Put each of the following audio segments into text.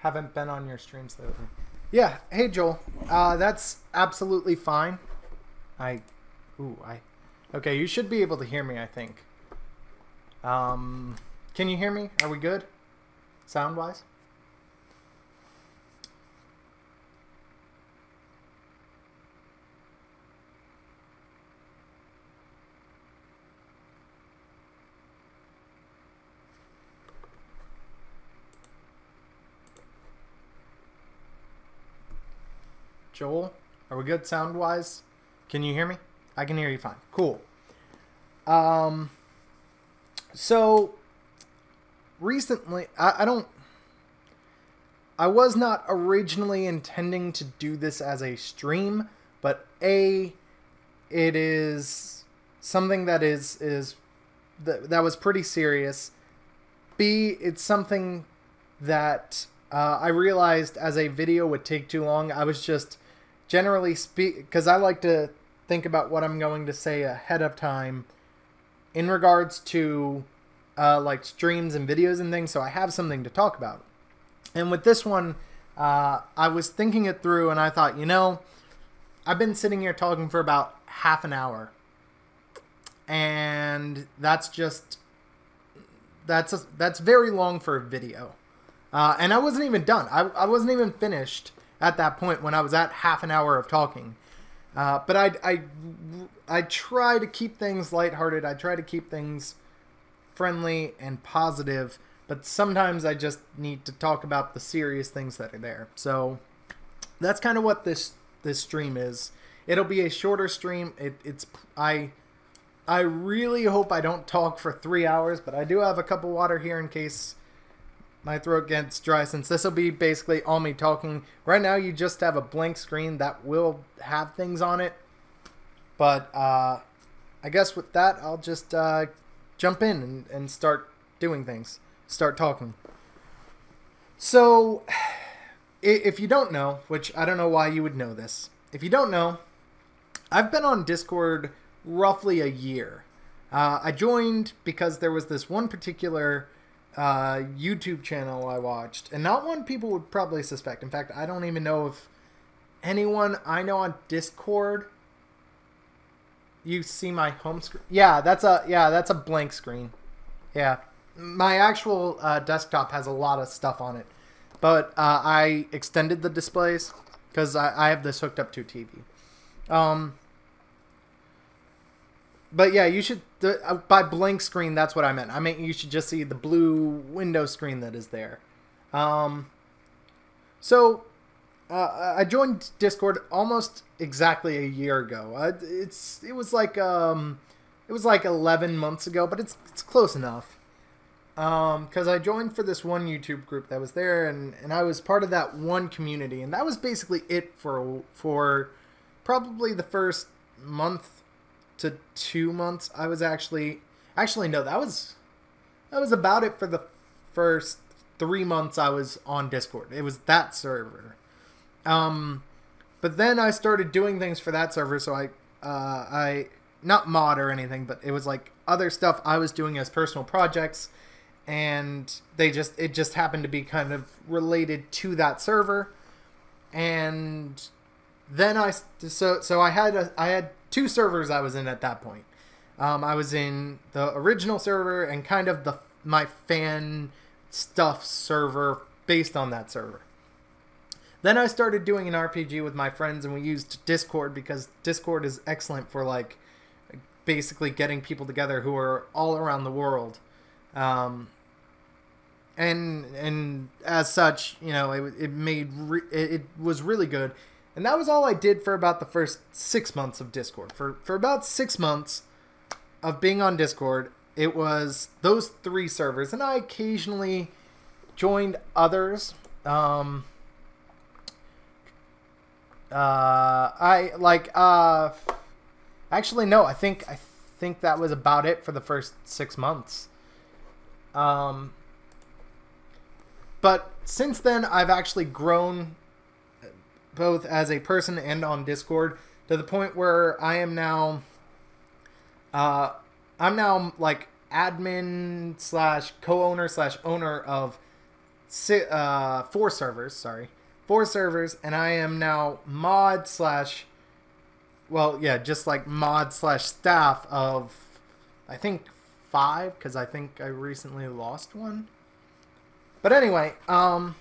haven't been on your streams lately. Yeah. Hey, Joel. That's absolutely fine. Okay, you should be able to hear me, I think. Can you hear me? Are we good? Sound-wise? Joel, are we good sound-wise? Can you hear me? I can hear you fine. Cool. So recently, I was not originally intending to do this as a stream, but A, it is something that that was pretty serious. B, it's something that I realized as a video would take too long. I was just generally because I like to think about what I'm going to say ahead of time in regards to like streams and videos and things, so I have something to talk about. And with this one, I was thinking it through, and I thought, you know, I've been sitting here talking for about half an hour, and that's very long for a video. And I wasn't even done. I wasn't even finished at that point when I was at half an hour of talking. But I try to keep things lighthearted. I try to keep things friendly and positive. But sometimes I just need to talk about the serious things that are there. So that's kind of what this stream is. It'll be a shorter stream. I really hope I don't talk for 3 hours, but I do have a cup of water here in case my throat gets dry, since this will be basically all me talking. Right now you just have a blank screen that will have things on it. But I guess with that, I'll just jump in and start doing things. Start talking. So, if you don't know, which I don't know why you would know this. If you don't know, I've been on Discord roughly a year. I joined because there was this one particular YouTube channel I watched, and not one people would probably suspect. In fact, I don't even know if anyone I know on Discord. You see my home screen? Yeah, that's a blank screen. Yeah, my actual desktop has a lot of stuff on it, but I extended the displays because I have this hooked up to TV. But yeah, you should, by blank screen, that's what I meant. I meant you should just see the blue window screen that is there. So, I joined Discord almost exactly a year ago. It was like 11 months ago, but it's close enough. Because I joined for this one YouTube group that was there, and I was part of that one community, and that was basically it for probably the first month to 2 months. I was actually no, that was about it for the first 3 months I was on Discord. It was that server. But then I started doing things for that server, so I not mod or anything, but it was like other stuff I was doing as personal projects, and it just happened to be kind of related to that server. And then I had 2 servers I was in at that point. I was in the original server and kind of my fan stuff server based on that server. Then I started doing an RPG with my friends, and we used Discord because Discord is excellent for like basically getting people together who are all around the world. And as such, you know, it was really good. And that was all I did for about the first 6 months of Discord. For about 6 months of being on Discord, it was those 3 servers, and I occasionally joined others. Actually no, I think that was about it for the first 6 months. But since then, I've actually grown both as a person and on Discord to the point where I am now, I'm now like admin / co-owner / owner of 4 servers, sorry. 4 servers, and I am now mod slash, well, yeah, just like mod slash staff of, I think, 5, because I think I recently lost one. But anyway, around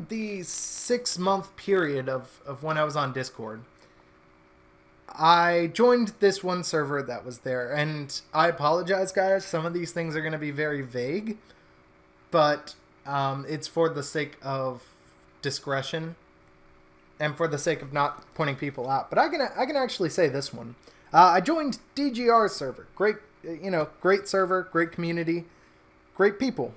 the 6-month period of when I was on Discord, I joined this one server that was there, and I apologize, guys. Some of these things are going to be very vague, but it's for the sake of discretion and for the sake of not pointing people out. But I can actually say this one. I joined DGR's server. Great, great server, great community, great people.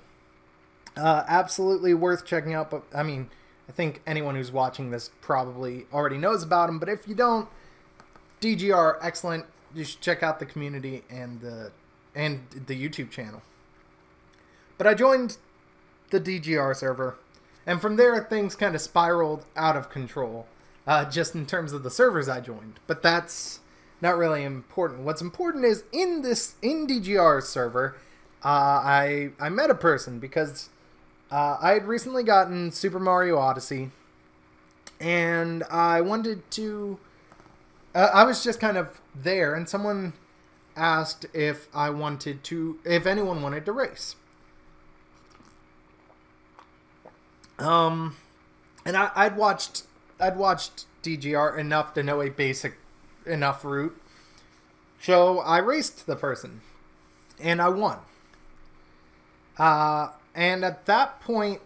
Absolutely worth checking out. But I mean, I think anyone who's watching this probably already knows about them. But if you don't, DGR, excellent. You should check out the community and the YouTube channel. But I joined the DGR server, and from there things kind of spiraled out of control, just in terms of the servers I joined. But that's not really important. What's important is in DGR's server, I met a person because I had recently gotten Super Mario Odyssey, and I wanted to. I was just kind of there, and someone asked if anyone wanted to race. And I'd watched DGR enough to know a basic enough route, so I raced the person, and I won. And at that point,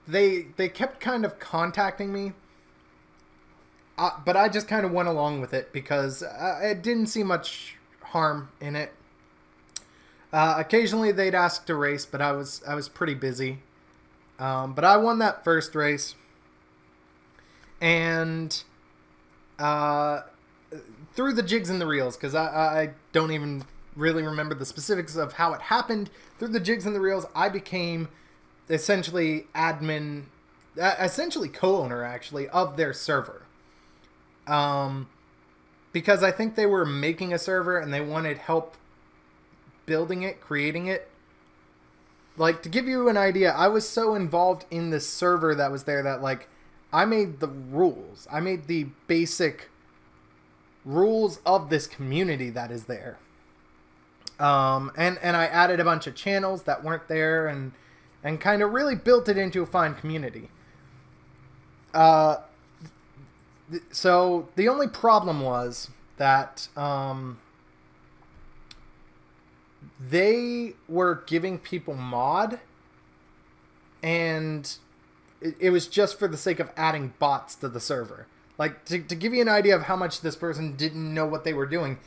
they kept kind of contacting me. But I just kind of went along with it because it didn't see much harm in it. Occasionally they'd ask to race, but I was pretty busy. But I won that first race, and through the jigs and the reels, because I don't even really remember the specifics of how it happened. Through the jigs and the reels, I became essentially admin, essentially co-owner actually of their server. Because I think they were making a server and they wanted help building it, creating it. Like, to give you an idea, I was so involved in this server that was there that, like, I made the rules. I made the basic rules of this community that is there. And I added a bunch of channels that weren't there and kind of really built it into a fine community. So the only problem was that they were giving people mod, and it was just for the sake of adding bots to the server. Like, to give you an idea of how much this person didn't know what they were doing,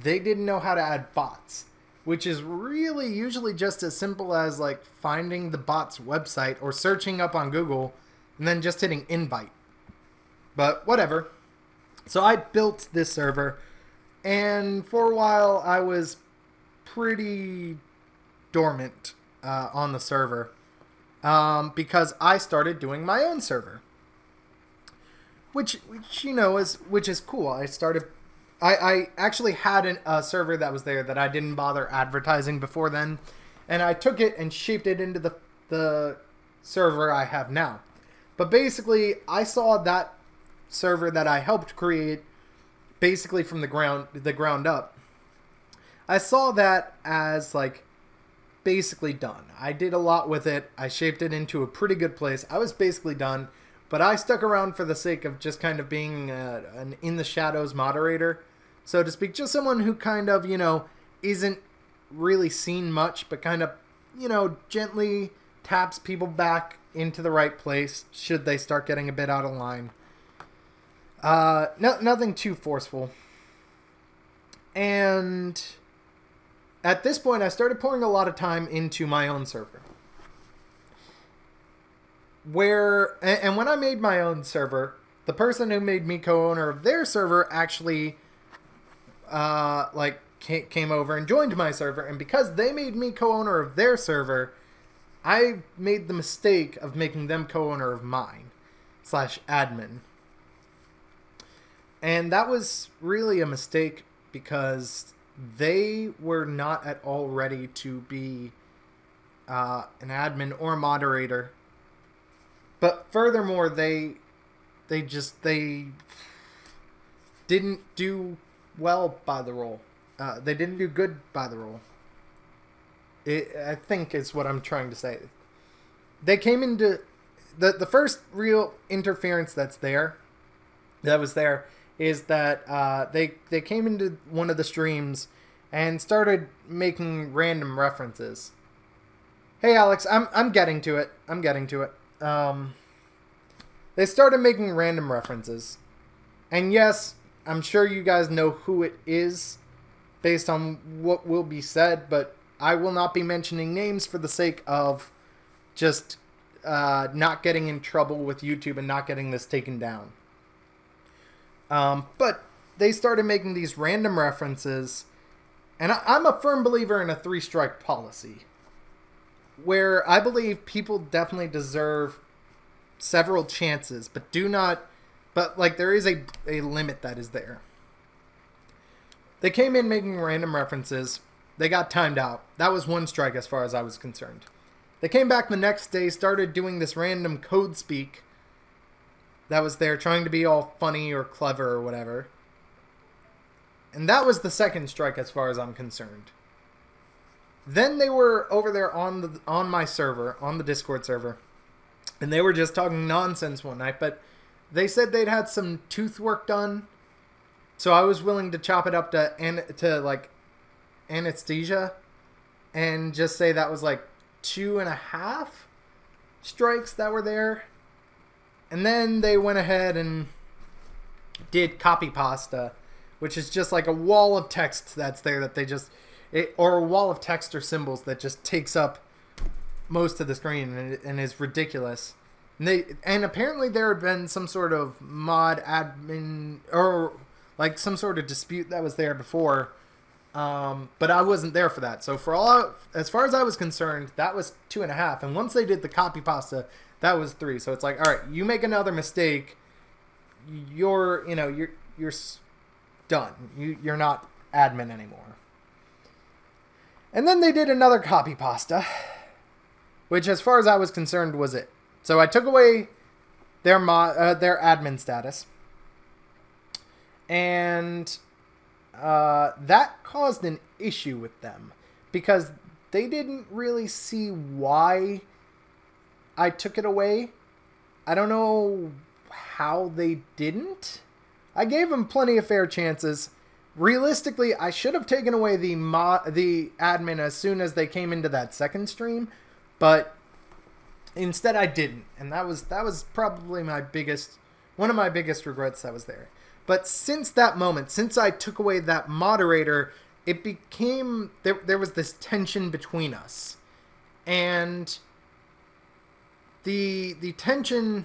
they didn't know how to add bots, which is really usually just as simple as, like, finding the bot's website or searching up on Google and then just hitting invite. But whatever. So I built this server, and for a while I was pretty dormant on the server because I started doing my own server, which is cool. I actually had a server that was there that I didn't bother advertising before then, and I took it and shaped it into the server I have now. But basically, I saw that server that I helped create basically from the ground up. I saw that as, like, basically done. I did a lot with it. I shaped it into a pretty good place. I was basically done, but I stuck around for the sake of just kind of being an in the shadows moderator, so to speak. Just someone who kind of, isn't really seen much, but kind of, gently taps people back into the right place should they start getting a bit out of line. Nothing too forceful. And at this point, I started pouring a lot of time into my own server. And when I made my own server, the person who made me co-owner of their server actually, came over and joined my server. And because they made me co-owner of their server, I made the mistake of making them co-owner of mine / admin. And that was really a mistake because they were not at all ready to be an admin or moderator. But furthermore, they didn't do well by the role. They didn't do good by the role. I think is what I'm trying to say. They came into the first real interference that was there is that they came into one of the streams and started making random references. Hey Alex, I'm getting to it. They started making random references. And yes, I'm sure you guys know who it is based on what will be said, but I will not be mentioning names for the sake of just not getting in trouble with YouTube and not getting this taken down. But they started making these random references, and I'm a firm believer in a 3-strike policy, where I believe people definitely deserve several chances, but there is a limit that is there. They came in making random references. They got timed out. That was 1 strike as far as I was concerned. They came back the next day, started doing this random code speak that was there, trying to be all funny or clever or whatever. And that was the 2nd strike as far as I'm concerned. Then they were over there on my server, on the Discord server, and they were just talking nonsense one night, but they said they'd had some tooth work done, so I was willing to chop it up to like anesthesia and just say that was like 2.5 strikes that were there. And then they went ahead and did copy pasta, which is just like a wall of text that's there that they just or a wall of text or symbols that just takes up most of the screen and is ridiculous. And apparently there had been some sort of mod admin or like some sort of dispute that was there before, but I wasn't there for that. So as far as I was concerned, that was 2.5. And once they did the copy pasta, that was 3. So it's like, all right, you make another mistake, you're done. You're not admin anymore. And then they did another copy pasta, which as far as I was concerned was it. So I took away their admin status, and that caused an issue with them because they didn't really see why I took it away. I don't know how they didn't. I gave them plenty of fair chances. Realistically, I should have taken away the admin as soon as they came into that 2nd stream, but instead I didn't, and that was probably one of my biggest regrets that was there. But since that moment, since I took away that moderator, it became there was this tension between us, and the tension,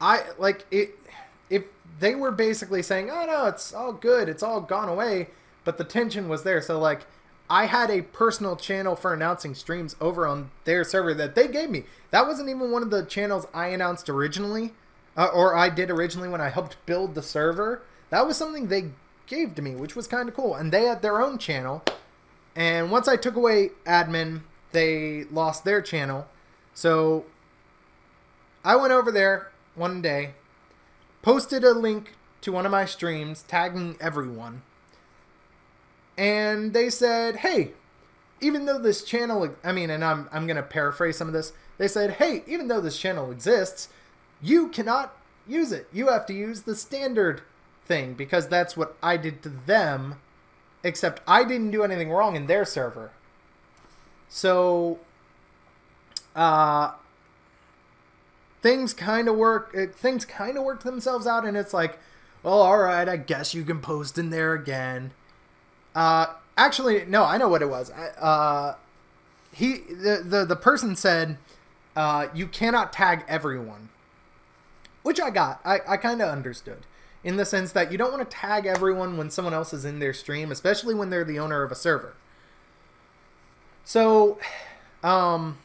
if they were basically saying, oh no, it's all good, it's all gone away, but the tension was there. So like, I had a personal channel for announcing streams over on their server that they gave me. That wasn't even one of the channels I announced originally, or I did originally when I helped build the server. That was something they gave to me, which was kind of cool. And they had their own channel. And once I took away admin, they lost their channel. So I went over there one day, posted a link to one of my streams, tagging everyone. And they said, hey, even though this channel, and I'm going to paraphrase some of this. They said, hey, even though this channel exists, you cannot use it. You have to use the standard thing because that's what I did to them, except I didn't do anything wrong in their server. So, things kind of work themselves out, and it's like, well, all right, I guess you can post in there again. Actually, no, I know what it was. The person said, you cannot tag everyone, which I got. I kind of understood in the sense that you don't want to tag everyone when someone else is in their stream, especially when they're the owner of a server. So, I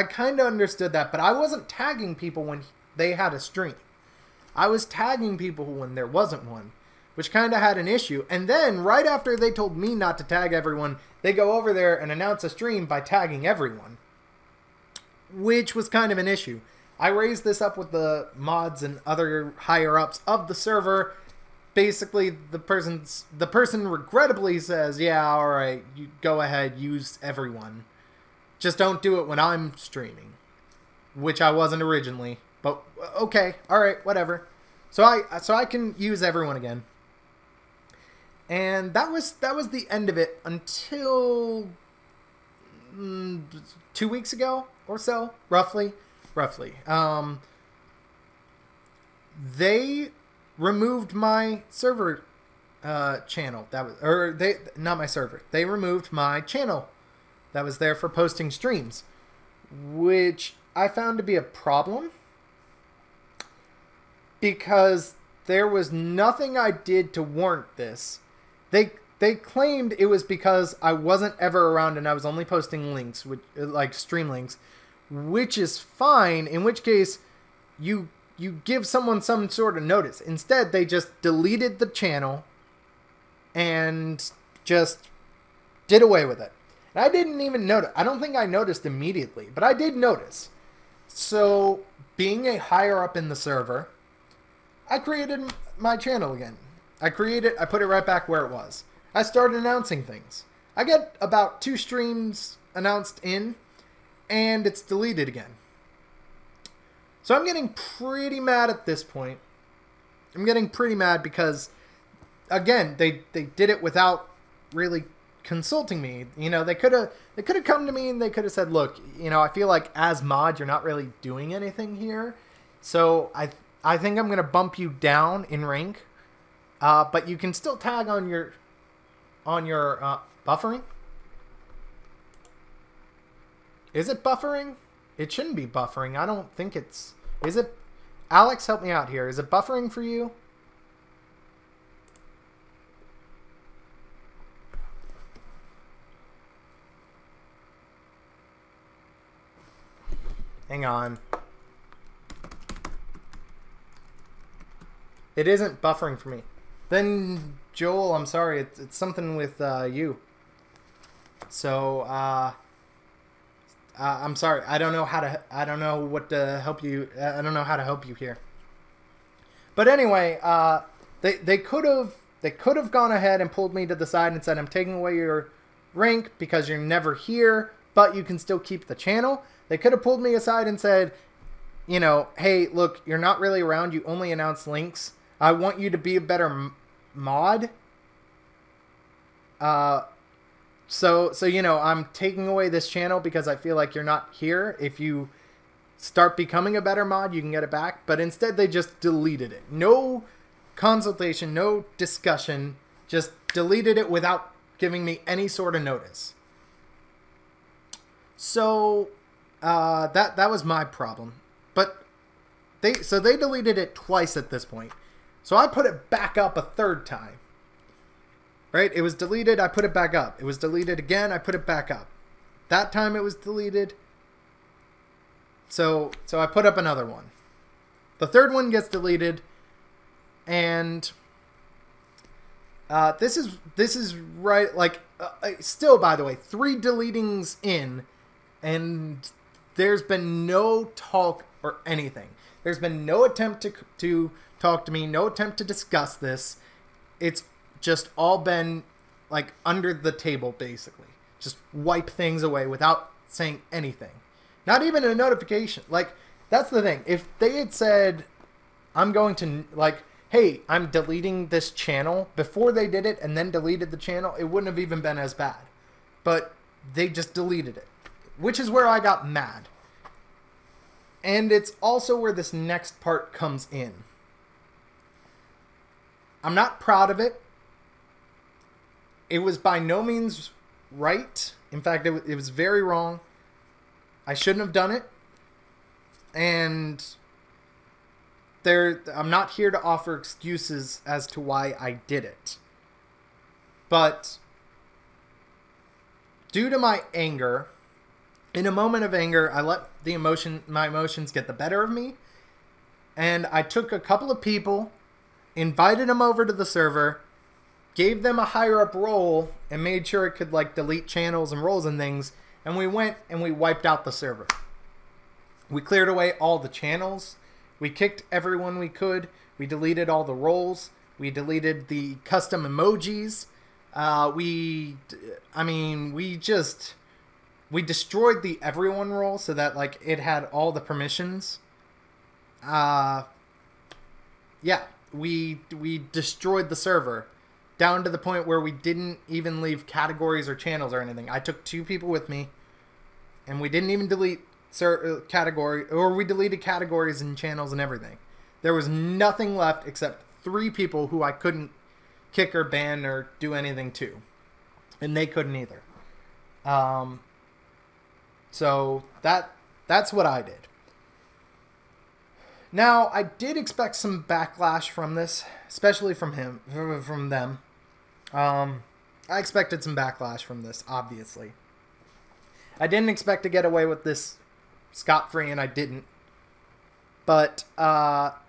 kind of understood that, but I wasn't tagging people when they had a stream. I was tagging people when there wasn't one. which kind of had an issue. And then right after they told me not to tag everyone, they go over there and announce a stream by tagging everyone, which was kind of an issue. I raised this up with the mods and other higher ups of the server. Basically, the person regrettably says, yeah, all right, you go ahead, use everyone. Just don't do it when I'm streaming, which I wasn't originally. But okay, all right, whatever. So I can use everyone again. And that was the end of it until 2 weeks ago or so, roughly. They removed my server channel. Not my server. They removed my channel that was there for posting streams, which I found to be a problem because there was nothing I did to warrant this. They claimed it was because I wasn't ever around and I was only posting links, like stream links, which is fine, in which case you give someone some sort of notice. Instead, they just deleted the channel and just did away with it. And I didn't even notice. I don't think I noticed immediately, but I did notice. So, being a higher up in the server, I created my channel again. I put it right back where it was. I started announcing things. I get about 2 streams announced in, and it's deleted again. So I'm getting pretty mad at this point. I'm getting pretty mad because, again, they did it without really consulting me. You know, they could have come to me and they could have said, look, you know, I feel like as mod you're not really doing anything here, so I think I'm gonna bump you down in rank, but you can still tag on your buffering. Is it buffering? It shouldn't be buffering. I don't think it's... Is it... Alex, help me out here. Is it buffering for you? Hang on. It isn't buffering for me. Then, Joel, I'm sorry. It's something with you. So, I'm sorry. I don't know what to help you. I don't know how to help you here. But anyway, they could have gone ahead and pulled me to the side and said, I'm taking away your rank because you're never here, but you can still keep the channel. They could have pulled me aside and said, you know, hey, look, you're not really around. You only announce links. I want you to be a better mod. So you know, I'm taking away this channel because I feel like you're not here. If you start becoming a better mod, you can get it back. But instead, they just deleted it. No consultation, no discussion. Just deleted it without giving me any sort of notice. So that was my problem. But they deleted it twice at this point. So I put it back up a third time. Right? It was deleted, I put it back up. It was deleted again, I put it back up. That time it was deleted. So I put up another one. The third one gets deleted, and this is right, like, still, by the way, 3 deletings in, and there's been no talk or anything. There's been no attempt to talk to me, no attempt to discuss this. It's just all been like under the table, basically. Just wipe things away without saying anything. Not even a notification. Like, that's the thing. If they had said, I'm going to, like, hey, I'm deleting this channel, before they did it and then deleted the channel, it wouldn't have even been as bad. But they just deleted it, which is where I got mad. And it's also where this next part comes in. I'm not proud of it. It was by no means right. In fact, it was very wrong. I shouldn't have done it. And I'm not here to offer excuses as to why I did it. But due to my anger, in a moment of anger, I let my emotions get the better of me. And I took a couple of people invited them over to the server, gave them a higher up role, and made sure it could like delete channels and roles and things. And we went and we wiped out the server. We cleared away all the channels. We kicked everyone we could. We deleted all the roles. We deleted the custom emojis. We destroyed the everyone role so that like it had all the permissions. Yeah, we destroyed the server down to the point where we didn't even leave categories or channels or anything. I took 2 people with me, and we didn't even delete category, or we deleted categories and channels and everything. There was nothing left except 3 people who I couldn't kick or ban or do anything to, and they couldn't either. So that's what I did. Now, I did expect some backlash from this, especially from them. I expected some backlash from this, obviously. I didn't expect to get away with this scot-free, and I didn't. But, what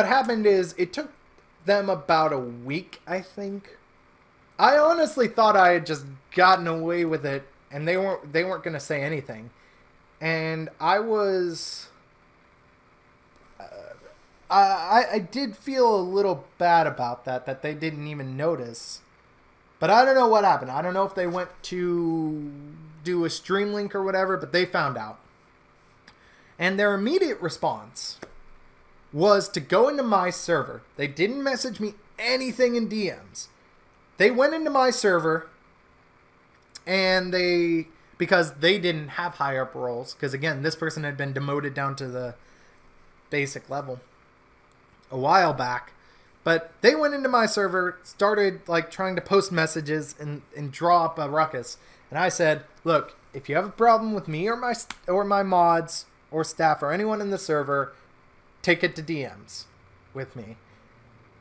happened is, it took them about a week, I think. I honestly thought I had just gotten away with it, and they weren't going to say anything. And I was... I did feel a little bad about that they didn't even notice. But I don't know what happened. I don't know if they went to do a stream link or whatever, but they found out. And their immediate response was to go into my server. They didn't message me anything in DMs. They went into my server, and because they didn't have higher up roles, because again, this person had been demoted down to the basic level a while back, but they went into my server, started like trying to post messages and draw up a ruckus. And I said, look, if you have a problem with me or my mods or staff or anyone in the server, take it to DMs with me.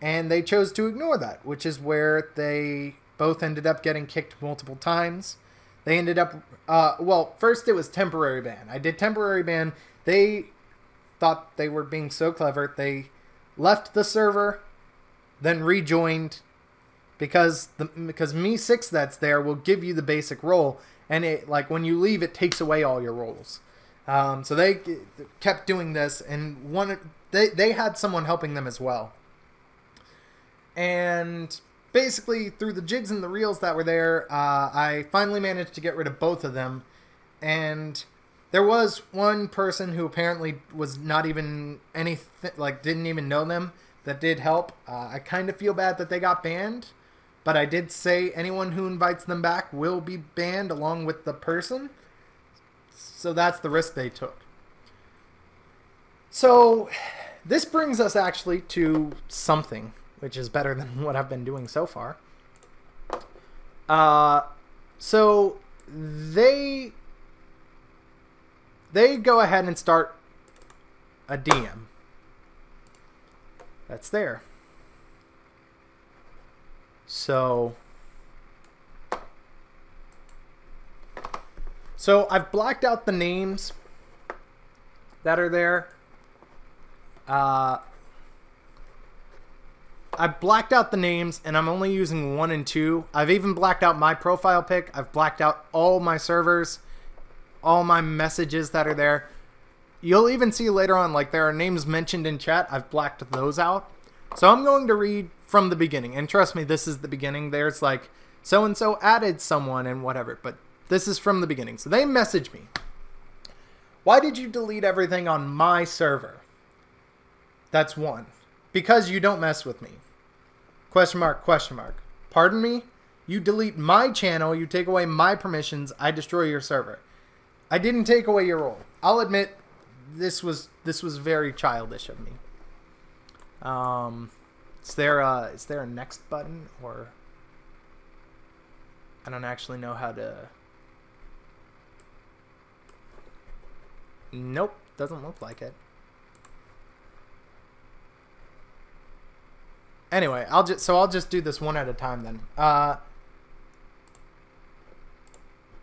And they chose to ignore that, which is where they both ended up getting kicked multiple times. They ended up, well, first it was temporary ban. I did temporary ban. They thought they were being so clever. They left the server, then rejoined, because Me6 that's there will give you the basic role, and it, like, when you leave, it takes away all your roles. So they kept doing this, and they had someone helping them as well. And basically, through the jigs and the reels that were there, I finally managed to get rid of both of them. And there was one person who apparently was not even anything, like, didn't even know them, that did help. I kind of feel bad that they got banned, but I did say anyone who invites them back will be banned along with the person. So that's the risk they took. So this brings us actually to something, which is better than what I've been doing so far. So they go ahead and start a DM. That's there. So I've blacked out the names that are there. I blacked out the names, and I'm only using 1 and 2. I've even blacked out my profile pic. I've blacked out all my servers, all my messages that are there. You'll even see later on, like, there are names mentioned in chat. I've blacked those out. So I'm going to read from the beginning. And trust me, this is the beginning. There's like, so-and-so added someone and whatever. But this is from the beginning. So they messaged me. Why did you delete everything on my server? That's 1. Because you don't mess with me. Question mark, question mark. Pardon me? You delete my channel, you take away my permissions, I destroy your server. I didn't take away your role. I'll admit this was very childish of me. Is there a next button, or I don't actually know how to. Nope, doesn't look like it. Anyway, I'll just do this one at a time then.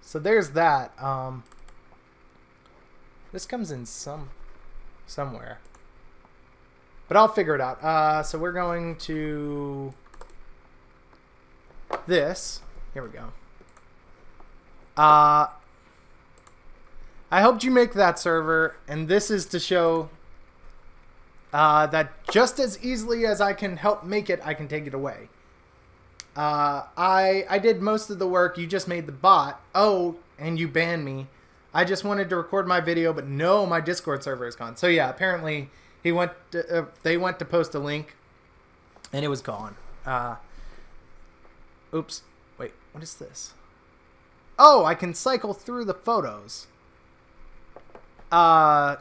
So there's that. This comes in somewhere. But I'll figure it out. So we're going to this. Here we go. I helped you make that server, and this is to show that just as easily as I can help make it, I can take it away. I did most of the work. You just made the bot. Oh, and you banned me. I just wanted to record my video, but no, my Discord server is gone. So yeah, apparently they went to post a link, and it was gone. Oops. Wait, what is this? Oh, I can cycle through the photos. I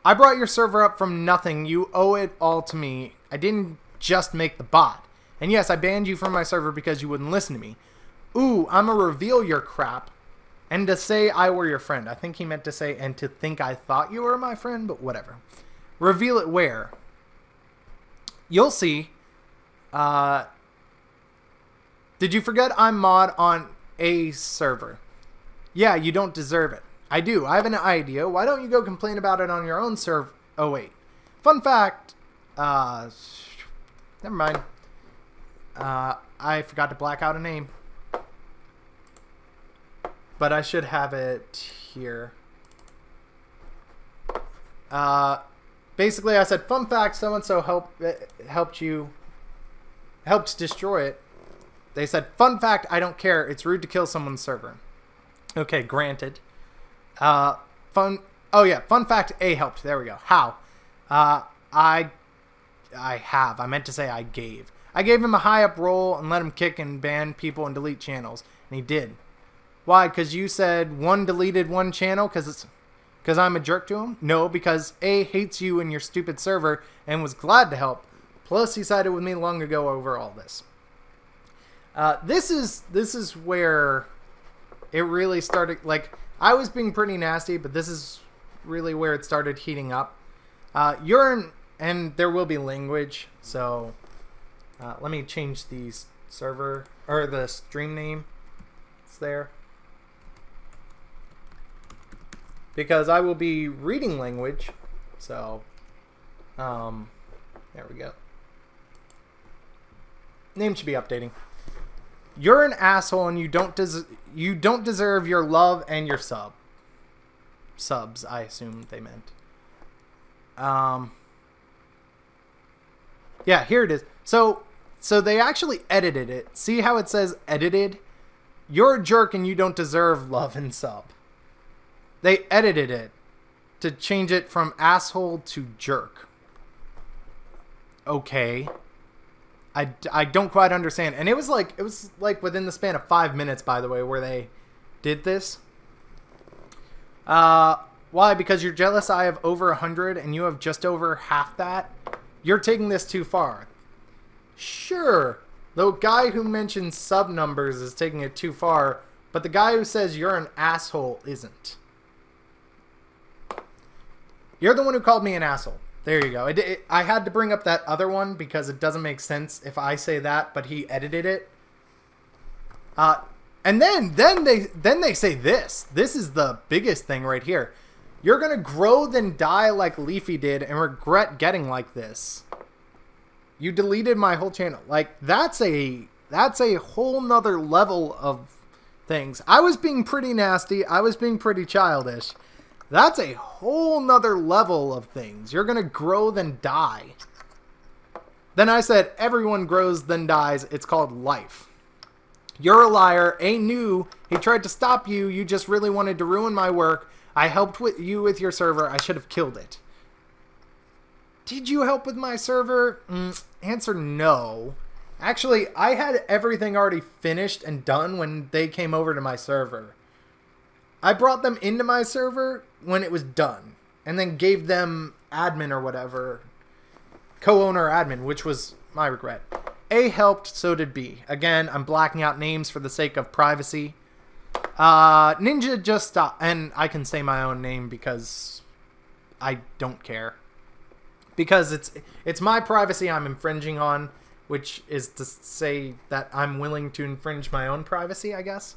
brought your server up from nothing. You owe it all to me. I didn't just make the bot. And yes, I banned you from my server because you wouldn't listen to me. Ooh, I'ma reveal your crap. And to say I were your friend. I think he meant to say, and to think I thought you were my friend, but whatever. Reveal it where? You'll see. Did you forget I'm mod on a server? Yeah, you don't deserve it. I do. I have an idea. Why don't you go complain about it on your own server? Oh, wait. Fun fact. Never mind. I forgot to black out a name. But I should have it here. Basically, I said, fun fact, so-and-so helped destroy it. They said, fun fact, I don't care. It's rude to kill someone's server. Okay, granted. Oh yeah, fun fact, A helped. There we go. How? I meant to say I gave. I gave him a high-up role and let him kick and ban people and delete channels. And he did. Why? Because you said one deleted one channel because I'm a jerk to him? No, because A hates you and your stupid server and was glad to help. Plus, he sided with me long ago over all this. This is where it really started. Like, I was being pretty nasty, but this is really where it started heating up. And there will be language. So let me change the server or the stream name. It's there. Because I will be reading language, so there we go. Name should be updating. You're an asshole, and you don't deserve your love and your subs. I assume they meant. Yeah, here it is. So they actually edited it. See how it says edited? You're a jerk, and you don't deserve love and sub. They edited it to change it from asshole to jerk. Okay. I don't quite understand. And it was like within the span of 5 minutes, by the way, where they did this. Why? Because you're jealous I have over 100 and you have just over half that? You're taking this too far. Sure. The guy who mentioned sub numbers is taking it too far, but the guy who says you're an asshole isn't. You're the one who called me an asshole. There you go. I had to bring up that other one because it doesn't make sense if I say that, but he edited it. And then they say this. This is the biggest thing right here. You're gonna grow then die like Leafy did and regret getting like this. You deleted my whole channel. Like that's a whole nother level of things. I was being pretty nasty. I was being pretty childish. That's a whole nother level of things. You're gonna grow then die. Then I said, everyone grows then dies. It's called life. You're a liar. A knew. He tried to stop you. You just really wanted to ruin my work. I helped you with your server. I should have killed it. Did you help with my server? Answer no. Actually, I had everything already finished and done when they came over to my server. I brought them into my server when it was done, and then gave them admin or whatever, co-owner admin, which was my regret. A helped, so did B. Again, I'm blacking out names for the sake of privacy. Ninja just stopped, and I can say my own name because I don't care. Because it's my privacy I'm infringing on, which is to say that I'm willing to infringe my own privacy, I guess.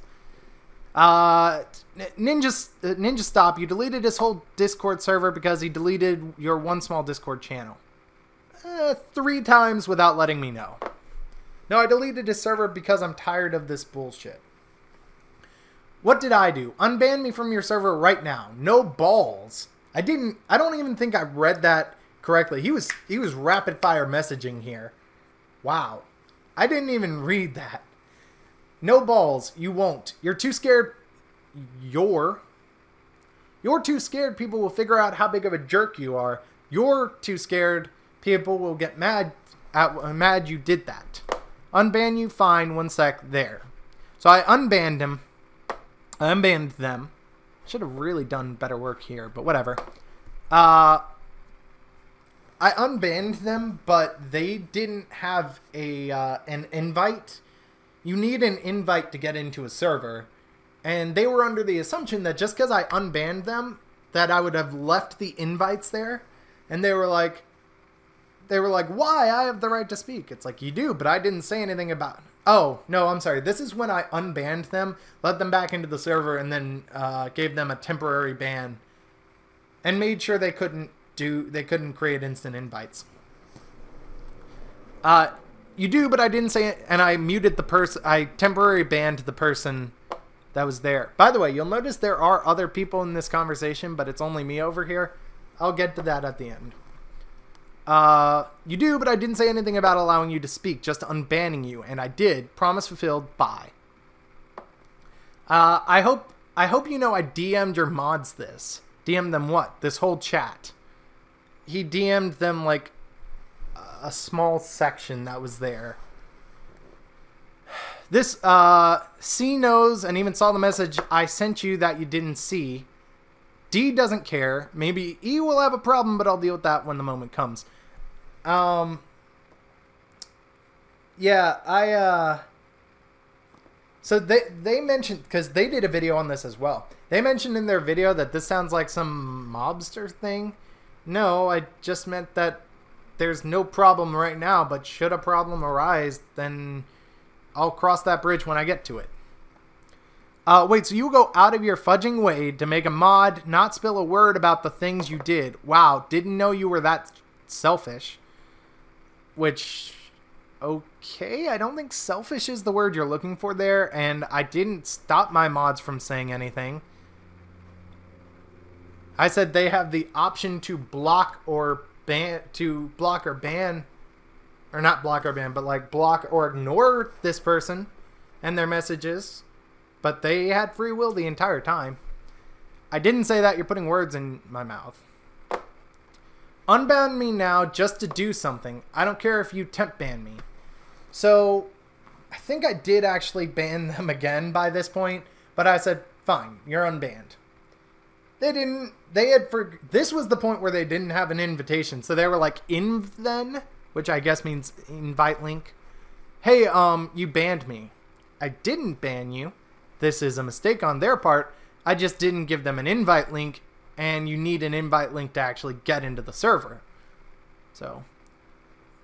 Ninjastop, you deleted his whole Discord server because he deleted your one small Discord channel. 3 times without letting me know. No, I deleted his server because I'm tired of this bullshit. What did I do? Unban me from your server right now. No balls. I don't even think I read that correctly. He was rapid fire messaging here. Wow. I didn't even read that. No balls. You won't. You're too scared. You're too scared people will figure out how big of a jerk you are. You're too scared people will get mad you did that. Unban you, fine, 1 sec, there. So I unbanned him. I unbanned them. Should have really done better work here, but whatever. I unbanned them, but they didn't have an invite. You need an invite to get into a server. And they were under the assumption that just because I unbanned them, that I would have left the invites there. And they were like, why? I have the right to speak. It's like, you do, but I didn't say anything about it. Oh, no, I'm sorry. This is when I unbanned them, let them back into the server, and then gave them a temporary ban. And made sure they couldn't create instant invites. You do, but I didn't say it, and I muted the person. I temporarily banned the person that was there. By the way, you'll notice there are other people in this conversation, but it's only me over here. I'll get to that at the end. You do, but I didn't say anything about allowing you to speak, just unbanning you, and I did. Promise fulfilled. Bye. I hope you know I DM'd your mods this. DM'd them what? This whole chat. He DM'd them like a small section that was there. This, C knows and even saw the message I sent you that you didn't see. D doesn't care. Maybe E will have a problem, but I'll deal with that when the moment comes. Yeah, so they mentioned, because they did a video on this as well. They mentioned in their video that this sounds like some mobster thing. No, I just meant that there's no problem right now, but should a problem arise, then I'll cross that bridge when I get to it. Wait, so you go out of your fudging way to make a mod, not spill a word about the things you did. Wow, didn't know you were that selfish. Which, okay, I don't think selfish is the word you're looking for there, and I didn't stop my mods from saying anything. I said they have the option to block or ban, or not block or ban, but like block or ignore this person and their messages. But they had free will the entire time. I didn't say that. You're putting words in my mouth. Unban me now just to do something. I don't care if you temp ban me. So, I think I did actually ban them again by this point. But I said, fine, you're unbanned. This was the point where they didn't have an invitation. So they were like, then, which I guess means invite link. Hey, you banned me. I didn't ban you. This is a mistake on their part. I just didn't give them an invite link, and you need an invite link to actually get into the server. So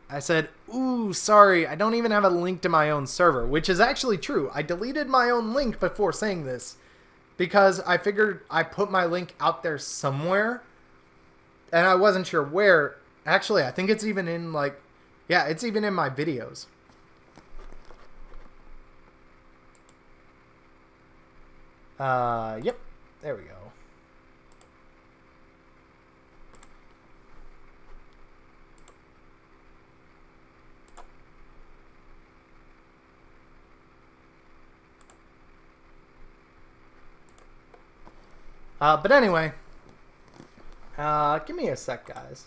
I said, ooh, sorry, I don't even have a link to my own server, which is actually true. I deleted my own link before saying this because I figured I put my link out there somewhere, and I wasn't sure where. Actually, I think it's even in like, yeah, it's even in my videos. Yep, there we go. But anyway, give me a sec, guys.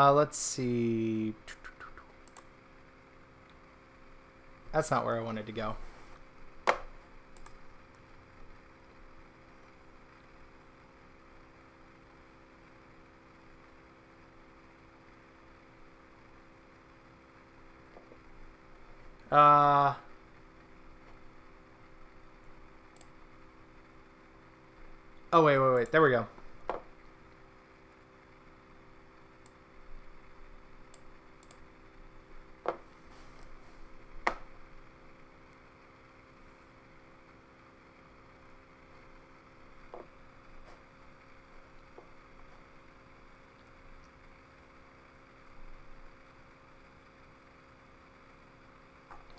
Let's see. That's not where I wanted to go. Oh, wait. There we go.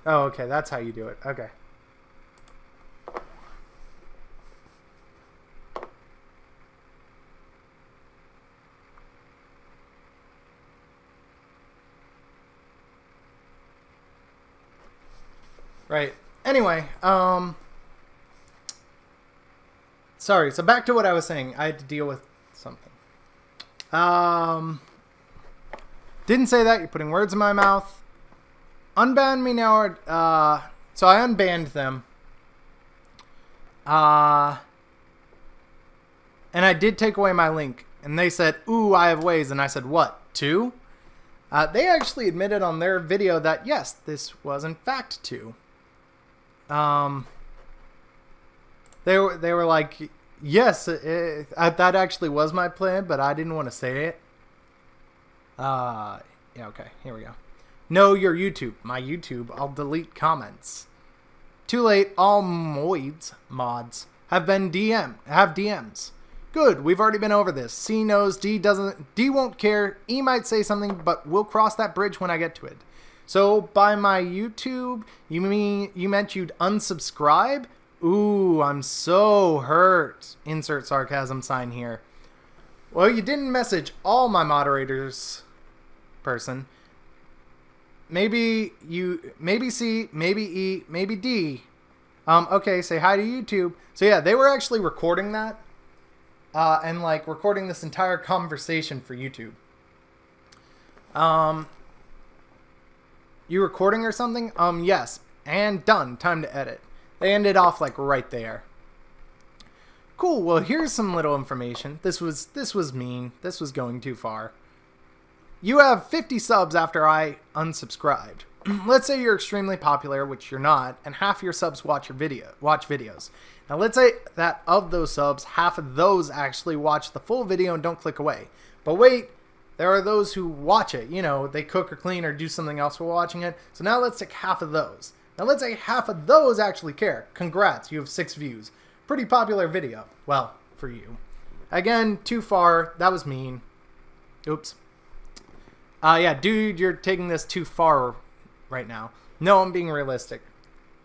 Oh, okay. That's how you do it. Okay. Right. Anyway, sorry. So back to what I was saying. I had to deal with something. Didn't say that. You're putting words in my mouth. Unban me now. So I unbanned them. And I did take away my link. And they said, ooh, I have ways. And I said, what? 2? They actually admitted on their video that, yes, this was in fact 2. They were like, yes, that actually was my plan, but I didn't want to say it. Yeah, okay, here we go. No, your YouTube. My YouTube. I'll delete comments. Too late. All mods have DMs. Good. We've already been over this. C knows. D won't care. E might say something, but we'll cross that bridge when I get to it. So by my YouTube, you meant you'd unsubscribe? Ooh, I'm so hurt. Insert sarcasm sign here. Well, you didn't message all my moderators, person. Maybe C, maybe E, maybe D. Okay, say hi to YouTube. So yeah, they were actually recording that. And like recording this entire conversation for YouTube. You recording or something? Yes. And done. Time to edit. They ended off like right there. Cool. Well, here's some little information. This was mean. This was going too far. You have 50 subs after I unsubscribed. Let's say you're extremely popular, which you're not, and half your subs watch videos. Now let's say that of those subs, half of those actually watch the full video and don't click away. But wait, there are those who watch it. You know, they cook or clean or do something else while watching it. So now let's take half of those. Now let's say half of those actually care. Congrats, you have 6 views. Pretty popular video. Well, for you. Again, too far. That was mean. Oops. Yeah, dude, you're taking this too far right now. No, I'm being realistic.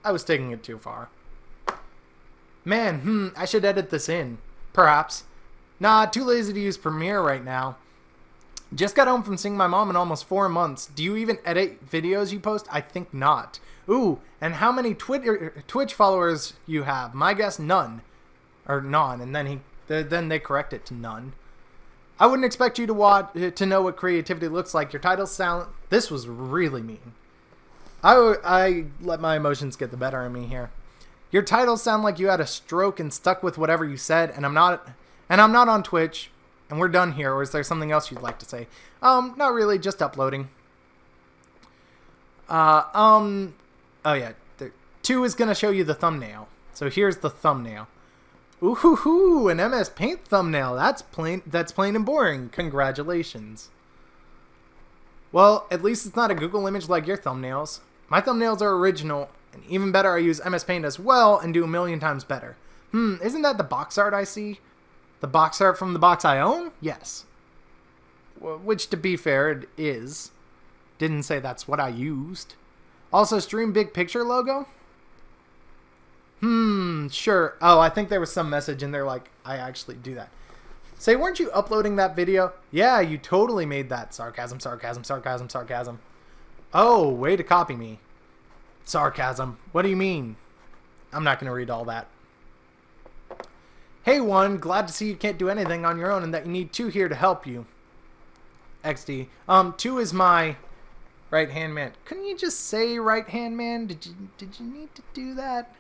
I was taking it too far. Man, I should edit this in. Perhaps. Nah, too lazy to use Premiere right now. Just got home from seeing my mom in almost 4 months. Do you even edit videos you post? I think not. Ooh, and how many Twitch followers you have? My guess, none. Or none, and then they correct it to none. I wouldn't expect you to know what creativity looks like. Your titles sound... This was really mean. I let my emotions get the better of me here. Your titles sound like you had a stroke and stuck with whatever you said, and I'm not on Twitch, and we're done here. Or is there something else you'd like to say? Not really, just uploading. Oh yeah, 2 is gonna show you the thumbnail. So here's the thumbnail. Ooh hoo hoo, an MS Paint thumbnail. That's plain and boring. Congratulations. Well, at least it's not a Google image like your thumbnails. My thumbnails are original, and even better, I use MS Paint as well and do a million times better. Isn't that the box art I see? The box art from the box I own? Yes. Which, to be fair, it is. Didn't say that's what I used. Also, stream big picture logo? Sure. Oh, I think there was some message in there like, I actually do that. Say, weren't you uploading that video? Yeah, you totally made that. Sarcasm, sarcasm, sarcasm, sarcasm. Oh, way to copy me. Sarcasm. What do you mean? I'm not going to read all that. Hey, one. Glad to see you can't do anything on your own and that you need 2 here to help you. XD. 2 is my Right-hand man. Couldn't you just say right-hand man? Did you need to do that?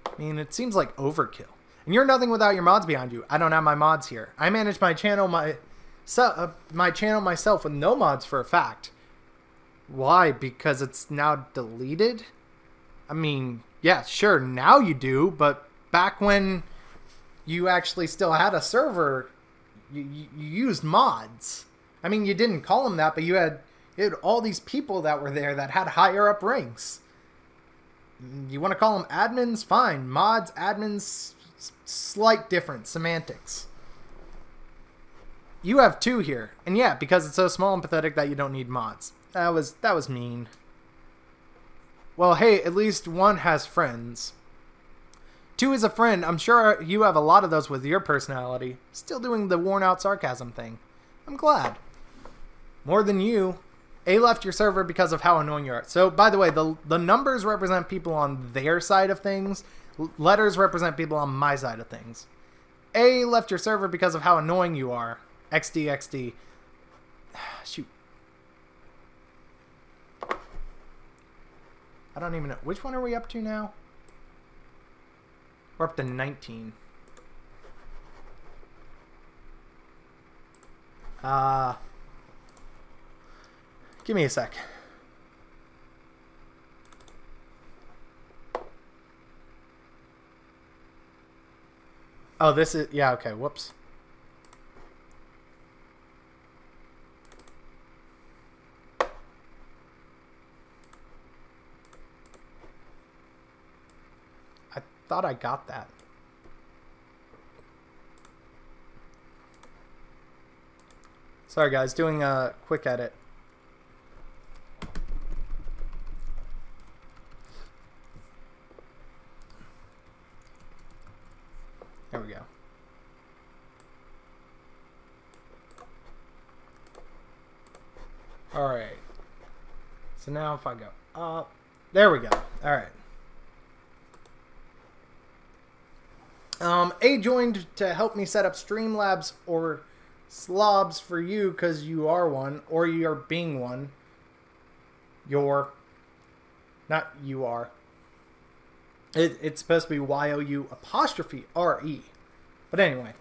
I mean, it seems like overkill. And you're nothing without your mods behind you. I don't have my mods here. I manage my channel myself with no mods for a fact. Why? Because it's now deleted? I mean, yeah, sure, now you do, but back when you actually still had a server, you used mods. I mean, you didn't call them that, but you had all these people that were there that had higher up ranks. You want to call them admins? Fine. Mods, admins, slight difference. Semantics. You have 2 here. And yeah, because it's so small and pathetic that you don't need mods. That was mean. Well, hey, at least 1 has friends. 2 is a friend. I'm sure you have a lot of those with your personality. Still doing the worn out sarcasm thing. I'm glad. More than you. A left your server because of how annoying you are. So, by the way, the numbers represent people on their side of things. Letters represent people on my side of things. A left your server because of how annoying you are. XD, XD. Shoot. I don't even know. Which one are we up to now? We're up to 19. Give me a sec. Oh, this is... Yeah, okay. Whoops. I thought I got that. Sorry, guys. Doing a quick edit. There we go. Alright. So now if I go up. There we go. Alright. A joined to help me set up Streamlabs or slobs for you because you are one. Or you're being one. You're. Not you are. It's supposed to be Y-O-U''R-E. But anyway.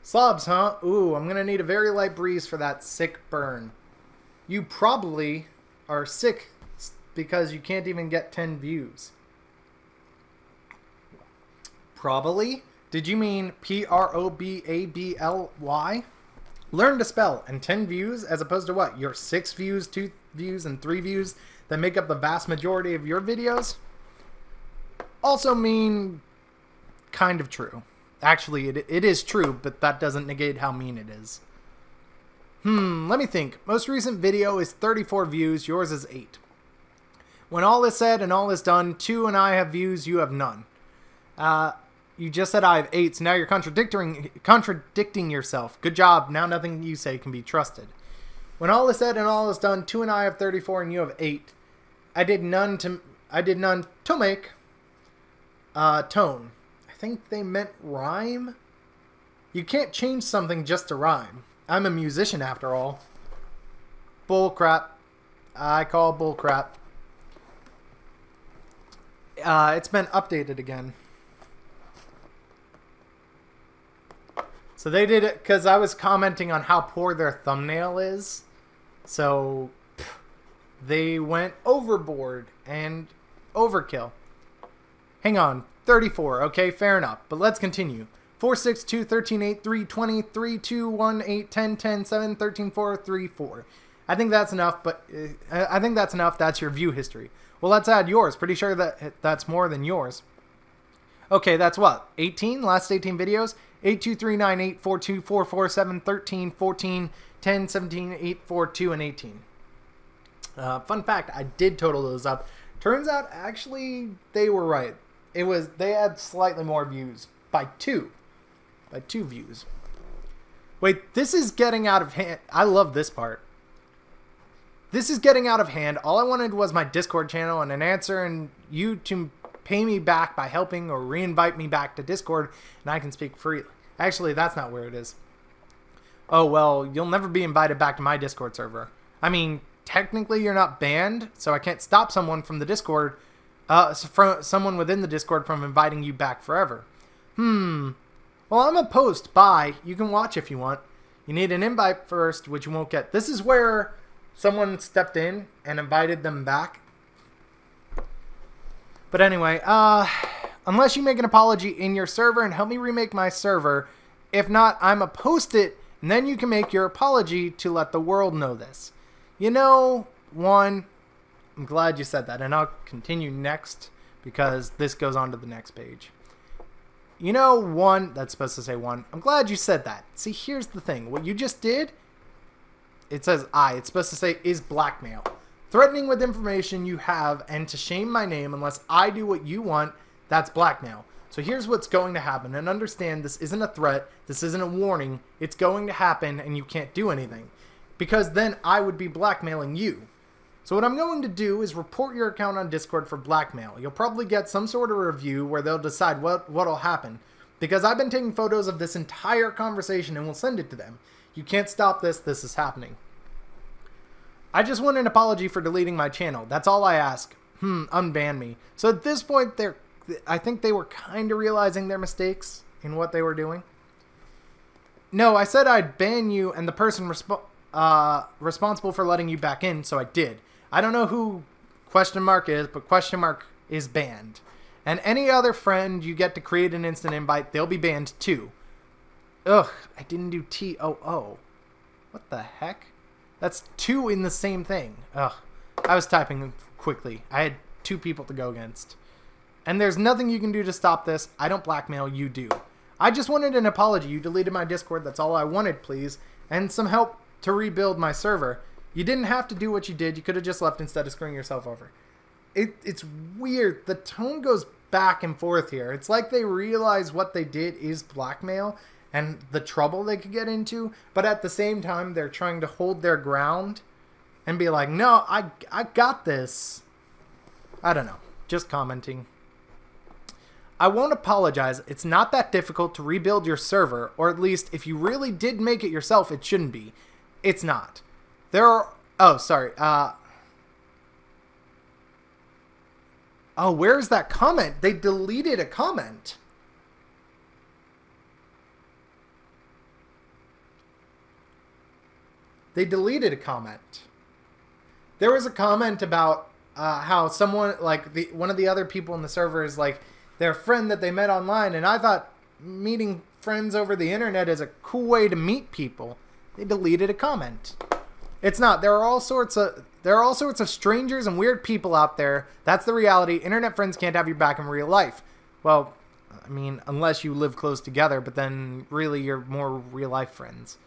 Slobs, huh? Ooh, I'm going to need a very light breeze for that sick burn. You probably are sick because you can't even get 10 views. Probably? Did you mean P-R-O-B-A-B-L-Y? Learn to spell. And 10 views as opposed to what? Your 6 views, 2 views, and 3 views that make up the vast majority of your videos? Also mean kind of true. Actually, it is true, but that doesn't negate how mean it is. Let me think. Most recent video is 34 views. Yours is 8. When all is said and all is done, 2 and I have views, you have none. You just said I have 8, so now you're contradicting yourself. Good job. Now nothing you say can be trusted. When all is said and all is done, 2 and I have 34 and you have 8. I did none to make tone. I think they meant rhyme. You can't change something just to rhyme. I'm a musician after all. Bull crap. I call bull crap. It's been updated again. So they did it because I was commenting on how poor their thumbnail is. So they went overboard and overkill. Hang on. 34. Okay, fair enough. But let's continue. 4, 6, 2, 13, 8, 3, 20, 3, 2, 1, 8, 10, 10, 7, 13, 4, 3, 4. I think that's enough, but I think that's enough. That's your view history. Well, let's add yours. Pretty sure that's more than yours. Okay, that's what? 18? Last 18 videos? 8, 2, 3, 9, 8, 4, 2, 4, 4, 7, 13, 14, 10, 17, 8, 4, 2, and 18. Fun fact, I did total those up. Turns out, actually, they were right. They had slightly more views. By 2. By 2 views. Wait, this is getting out of hand. I love this part. This is getting out of hand. All I wanted was my Discord channel and an answer and you to pay me back by helping or re-invite me back to Discord and I can speak freely. Actually, that's not where it is. Oh, well, you'll never be invited back to my Discord server. I mean, technically you're not banned, so I can't stop someone from the Discord, from someone within the Discord from inviting you back forever. Well, I'm a post. Bye. You can watch if you want. You need an invite first, which you won't get. This is where someone stepped in and invited them back. But anyway, unless you make an apology in your server and help me remake my server, if not, I'm a post it, and then you can make your apology to let the world know this. You know, one, I'm glad you said that, and I'll continue next because this goes on to the next page. You know, one, that's supposed to say one. I'm glad you said that. See, here's the thing. What you just did, it says I. It's supposed to say is blackmail. Threatening with information you have and to shame my name unless I do what you want, that's blackmail. So here's what's going to happen. And understand this isn't a threat. This isn't a warning. It's going to happen and you can't do anything. Because then I would be blackmailing you. So what I'm going to do is report your account on Discord for blackmail. You'll probably get some sort of review where they'll decide what'll happen. Because I've been taking photos of this entire conversation and will send it to them. You can't stop this. This is happening. I just want an apology for deleting my channel. That's all I ask. Unban me. So at this point, I think they were kind of realizing their mistakes in what they were doing. No, I said I'd ban you and the person responsible for letting you back in, so I did. I don't know who question mark is, but question mark is banned. And any other friend you get to create an instant invite, they'll be banned too. Ugh, I didn't do TOO. What the heck? That's two in the same thing. Ugh, I was typing quickly. I had two people to go against. And there's nothing you can do to stop this. I don't blackmail, you do. I just wanted an apology. You deleted my Discord, that's all I wanted, please. And some help to rebuild my server. You didn't have to do what you did. You could have just left instead of screwing yourself over. It's weird. The tone goes back and forth here. It's like they realize what they did is blackmail and the trouble they could get into, but at the same time, they're trying to hold their ground and be like, no, I got this. I don't know. Just commenting. I won't apologize. It's not that difficult to rebuild your server, or at least if you really did make it yourself, it shouldn't be. It's not. There are... Oh, sorry. Oh, where's that comment? They deleted a comment. They deleted a comment. There was a comment about how someone, like one of the other people in the server is like their friend that they met online, and I thought meeting friends over the internet is a cool way to meet people. They deleted a comment. It's not. There are all sorts of strangers and weird people out there. That's the reality. Internet friends can't have your back in real life. Well, I mean, unless you live close together, but then really you're more real life friends.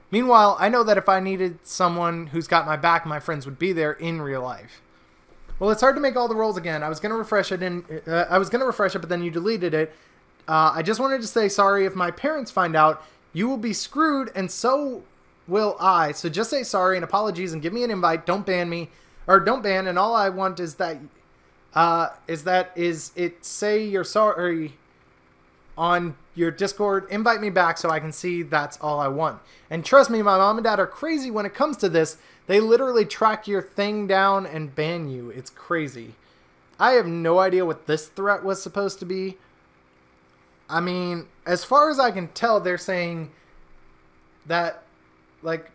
Meanwhile, I know that if I needed someone who's got my back, my friends would be there in real life. Well, it's hard to make all the roles again. I was gonna refresh it, but then you deleted it. I just wanted to say sorry if my parents find out. You will be screwed, and so will I. So just say sorry and apologies, and give me an invite. Don't ban me, or don't ban. And all I want is that, say you're sorry on your Discord, invite me back so I can see. That's all I want. And trust me, my mom and dad are crazy when it comes to this. They literally track your thing down and ban you. It's crazy. I have no idea what this threat was supposed to be. I mean, as far as I can tell, they're saying that, like,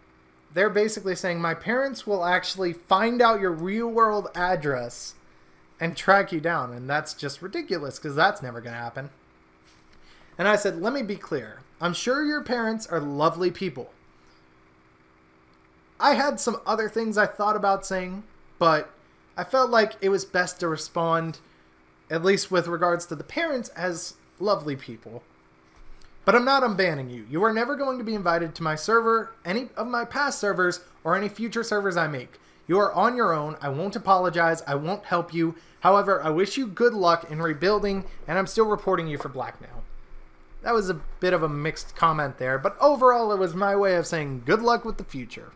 they're basically saying my parents will actually find out your real world address and track you down. And that's just ridiculous because that's never going to happen. And I said, let me be clear. I'm sure your parents are lovely people. I had some other things I thought about saying, but I felt like it was best to respond, at least with regards to the parents, as lovely people. But I'm not unbanning you. You are never going to be invited to my server, any of my past servers, or any future servers I make. You are on your own. I won't apologize. I won't help you. However, I wish you good luck in rebuilding, and I'm still reporting you for blackmail. That was a bit of a mixed comment there, but overall it was my way of saying good luck with the future.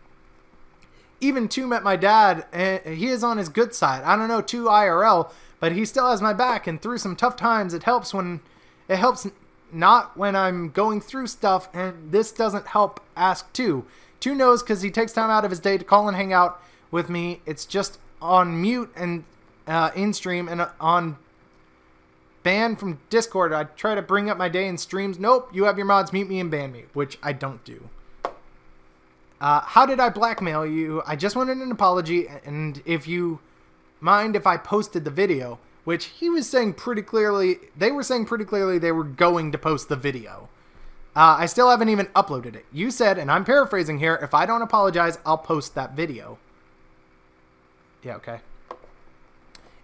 Even 2 met my dad, and he is on his good side. I don't know 2 IRL, but he still has my back, and through some tough times, it helps not when I'm going through stuff, and this doesn't help ask 2. 2 knows because he takes time out of his day to call and hang out with me. It's just on mute and in stream and on ban from Discord. I try to bring up my day in streams. Nope, you have your mods mute me and ban me, which I don't do. How did I blackmail you? I just wanted an apology, and if you mind if I posted the video, which he was saying pretty clearly, they were saying pretty clearly they were going to post the video. I still haven't even uploaded it. You said, and I'm paraphrasing here, if I don't apologize, I'll post that video. Yeah, okay.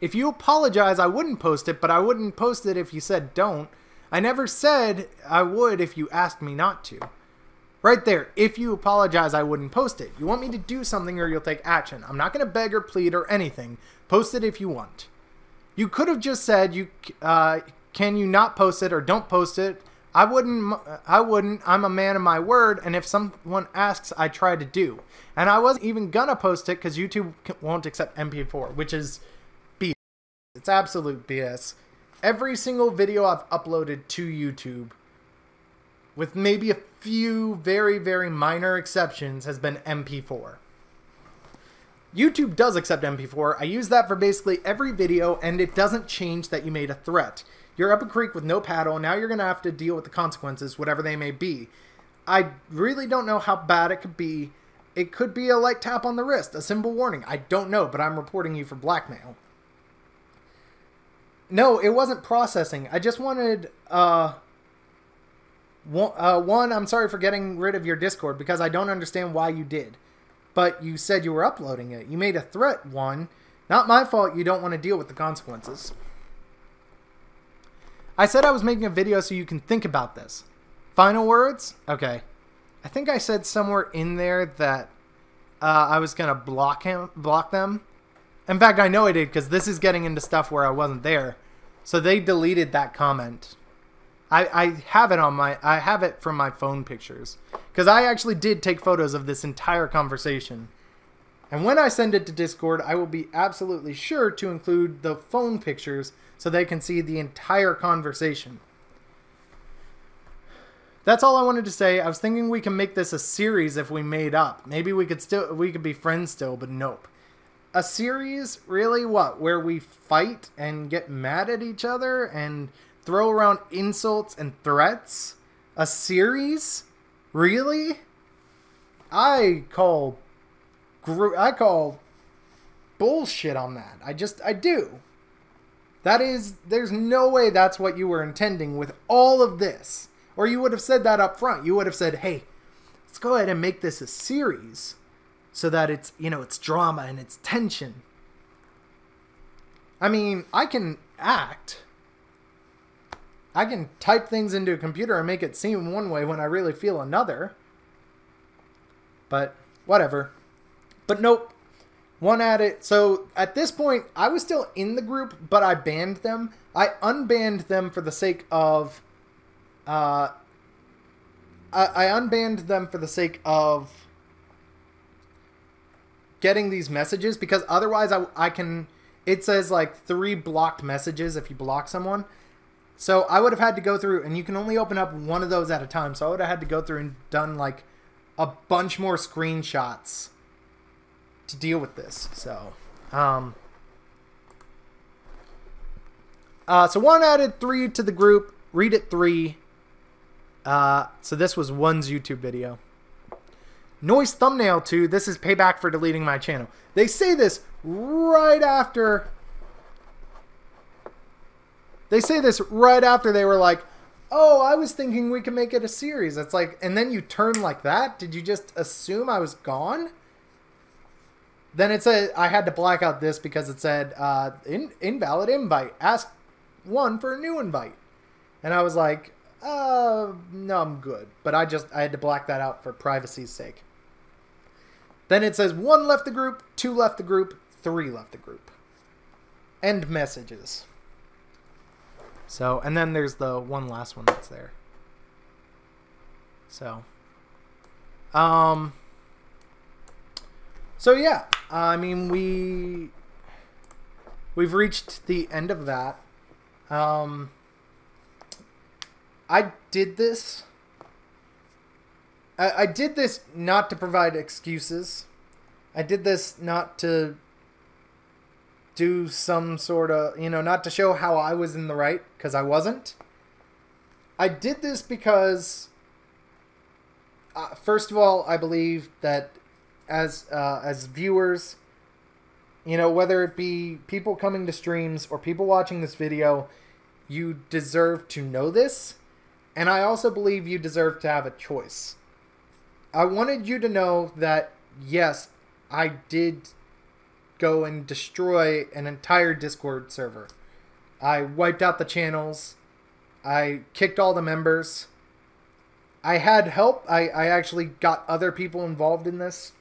If you apologize, I wouldn't post it, but I wouldn't post it if you said don't. I never said I would if you asked me not to. Right there, if you apologize, I wouldn't post it. You want me to do something or you'll take action. I'm not going to beg or plead or anything. Post it if you want. You could have just said, can you not post it or don't post it? I wouldn't. I'm a man of my word, and if someone asks, I try to do. And I wasn't even going to post it because YouTube won't accept MP4, which is BS. It's absolute BS. Every single video I've uploaded to YouTube, with maybe a few very, very minor exceptions, has been MP4. YouTube does accept MP4. I use that for basically every video, and it doesn't change that you made a threat. You're up a creek with no paddle. Now you're going to have to deal with the consequences, whatever they may be. I really don't know how bad it could be. It could be a light tap on the wrist, a simple warning. I don't know, but I'm reporting you for blackmail. No, it wasn't processing. I just wanted... One, I'm sorry for getting rid of your Discord because I don't understand why you did. But you said you were uploading it. You made a threat, one. Not my fault you don't want to deal with the consequences. I said I was making a video so you can think about this. Final words? Okay. I think I said somewhere in there that I was going to block them. In fact, I know I did because this is getting into stuff where I wasn't there. So they deleted that comment. I have it on I have it from my phone pictures. Because I actually did take photos of this entire conversation. And when I send it to Discord, I will be absolutely sure to include the phone pictures so they can see the entire conversation. That's all I wanted to say. I was thinking we can make this a series if we made up. Maybe we could be friends still, but nope. A series? Really? What? Where we fight and get mad at each other and throw around insults and threats? A series? Really? I call bullshit on that. I do. There's no way that's what you were intending with all of this. Or you would have said that up front. You would have said, hey, let's go ahead and make this a series so that it's, it's drama and it's tension. I mean, I can act. I can type things into a computer and make it seem one way when I really feel another. But whatever. But nope. One added. So at this point, I was still in the group, but I banned them. I unbanned them for the sake of... I unbanned them for the sake of getting these messages, because otherwise I can... It says like 3 blocked messages if you block someone. So I would have had to go through, and you can only open up one of those at a time. So I would have had to go through and done like a bunch more screenshots to deal with this. So, so one added 3 to the group. Read it 3. So this was one's YouTube video. Noise thumbnail 2. This is payback for deleting my channel. They say this right after. They say this right after they were like, oh, I was thinking we could make it a series. It's like, and then you turn like that? Did you just assume I was gone? Then it said, I had to black out this because it said, invalid invite. Ask 1 for a new invite. And I was like, no, I'm good. But I had to black that out for privacy's sake. Then it says 1 left the group, 2 left the group, 3 left the group. End messages. So, and then there's the one last one that's there. So, so yeah, I mean, we've reached the end of that. I did this. I did this not to provide excuses. I did this not to do some sort of, not to show how I was in the right, because I wasn't. I did this because, first of all, I believe that as viewers, whether it be people coming to streams or people watching this video, you deserve to know this. And I also believe you deserve to have a choice. I wanted you to know that, yes, I did go and destroy an entire Discord server. I wiped out the channels. I kicked all the members. I had help. I actually got other people involved in this,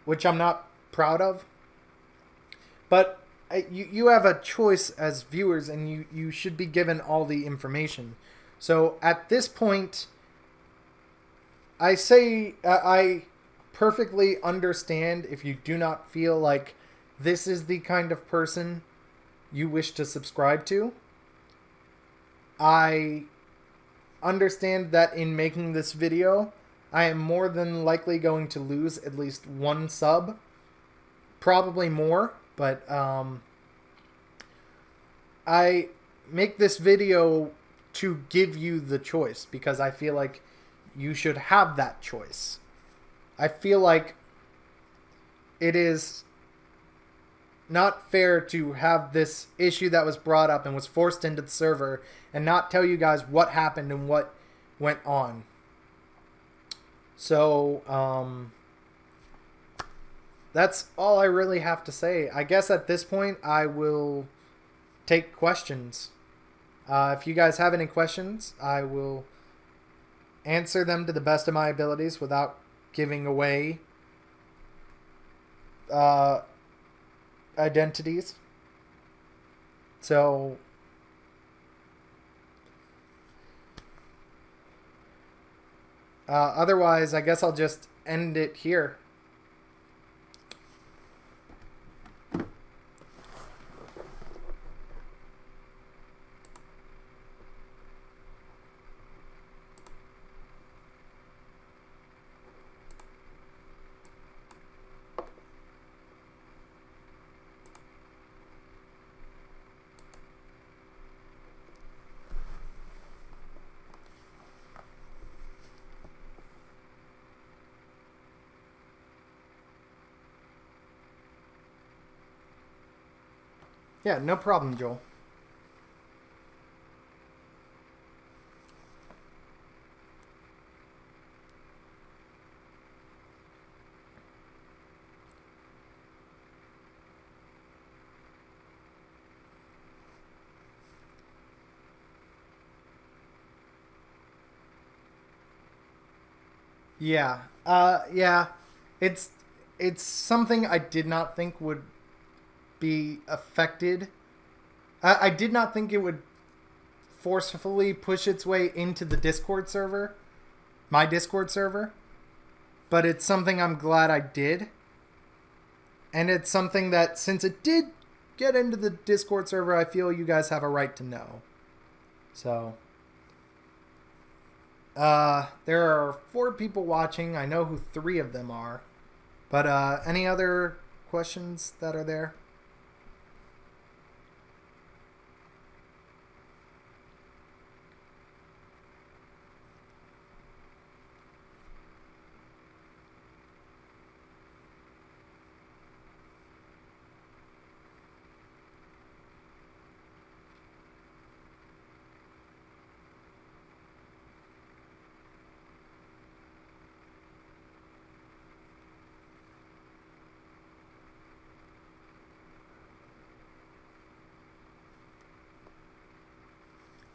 which I'm not proud of. But you have a choice as viewers, and you should be given all the information. So at this point, I say I perfectly understand if you do not feel like this is the kind of person you wish to subscribe to. I understand that in making this video, I am more than likely going to lose at least one sub. Probably more, but I make this video to give you the choice because I feel like you should have that choice. I feel like it is not fair to have this issue that was brought up and was forced into the server and not tell you guys what happened and what went on. So, that's all I really have to say. I guess at this point I will take questions. If you guys have any questions, I will answer them to the best of my abilities without giving away identities. So otherwise, I guess I'll just end it here. Yeah, no problem, Joel. Yeah. Yeah. It's something I did not think would be affected. I did not think it would forcefully push its way into the Discord server, my Discord server, but it's something I'm glad I did. And it's something that, since it did get into the Discord server, I feel you guys have a right to know. So, there are 4 people watching. I know who 3 of them are. But, any other questions that are there?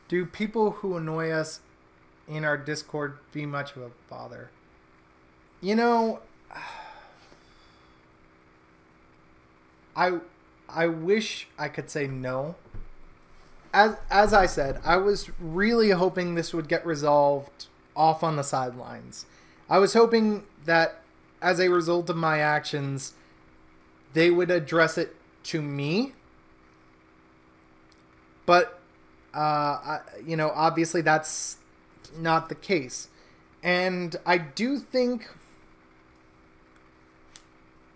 Do people who annoy us in our Discord be much of a bother? You know, I wish I could say no. As I said, I was really hoping this would get resolved off on the sidelines. I was hoping that as a result of my actions, they would address it to me. But obviously that's not the case. And I do think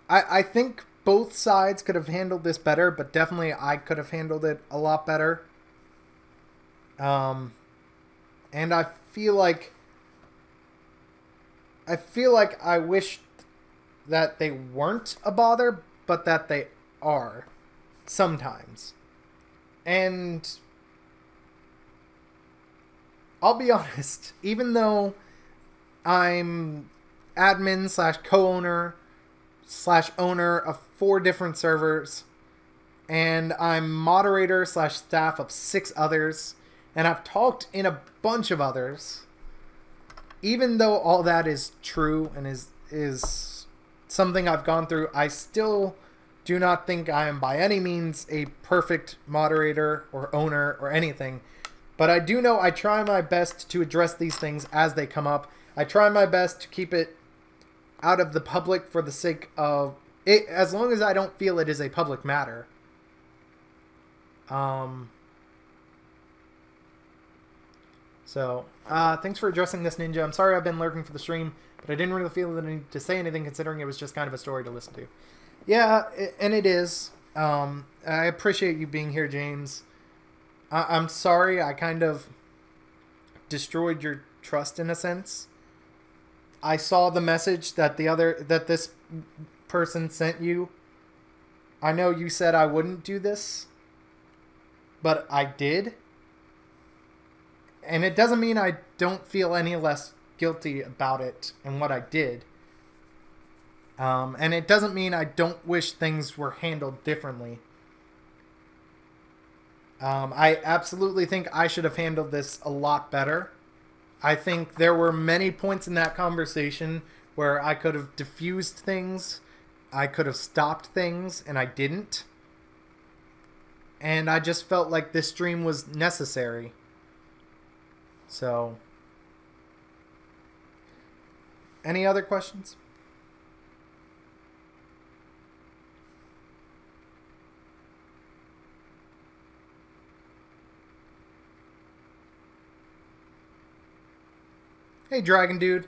I think both sides could have handled this better, but definitely I could have handled it a lot better. And I feel like I wish that they weren't a bother, but that they are sometimes. And I'll be honest, even though I'm admin slash co-owner slash owner of 4 different servers, and I'm moderator slash staff of 6 others, and I've talked in a bunch of others, even though all that is true and is something I've gone through, I still do not think I am by any means a perfect moderator or owner or anything. But I do know I try my best to address these things as they come up. I try my best to keep it out of the public for the sake of it, as long as I don't feel it is a public matter. So, thanks for addressing this, Ninja. I'm sorry I've been lurking for the stream, but I didn't really feel the need to say anything considering it was just kind of a story to listen to. Yeah, and it is. I appreciate you being here, James. I'm sorry I kind of destroyed your trust in a sense. I saw the message that this person sent you. I know you said I wouldn't do this, but I did. And it doesn't mean I don't feel any less guilty about it and what I did. And it doesn't mean I don't wish things were handled differently. I absolutely think I should have handled this a lot better. I think there were many points in that conversation where I could have diffused things, I could have stopped things, and I didn't. And I just felt like this stream was necessary. So, any other questions? Hey, Dragon Dude.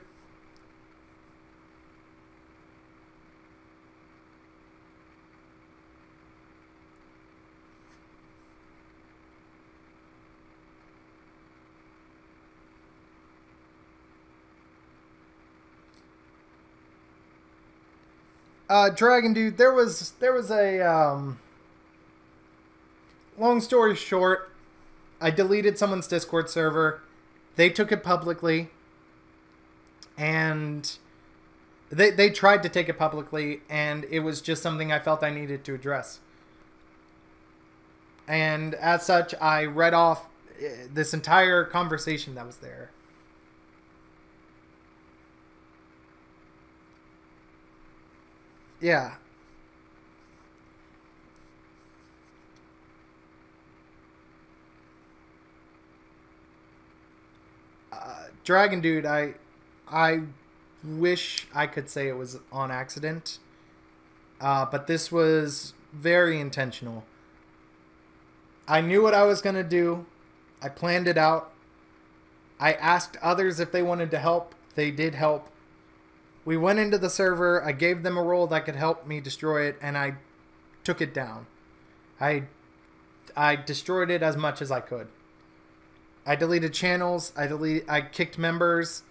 Dragon Dude, there was a long story short, I deleted someone's Discord server. They took it publicly. And they tried to take it publicly, and it was just something I felt I needed to address. And as such, I read off this entire conversation that was there. Yeah. Dragon Dude, I wish I could say it was on accident, but this was very intentional. I knew what I was going to do. I planned it out. I asked others if they wanted to help. They did help. We went into the server. I gave them a role that could help me destroy it, and I took it down. I destroyed it as much as I could. I deleted channels. I kicked members.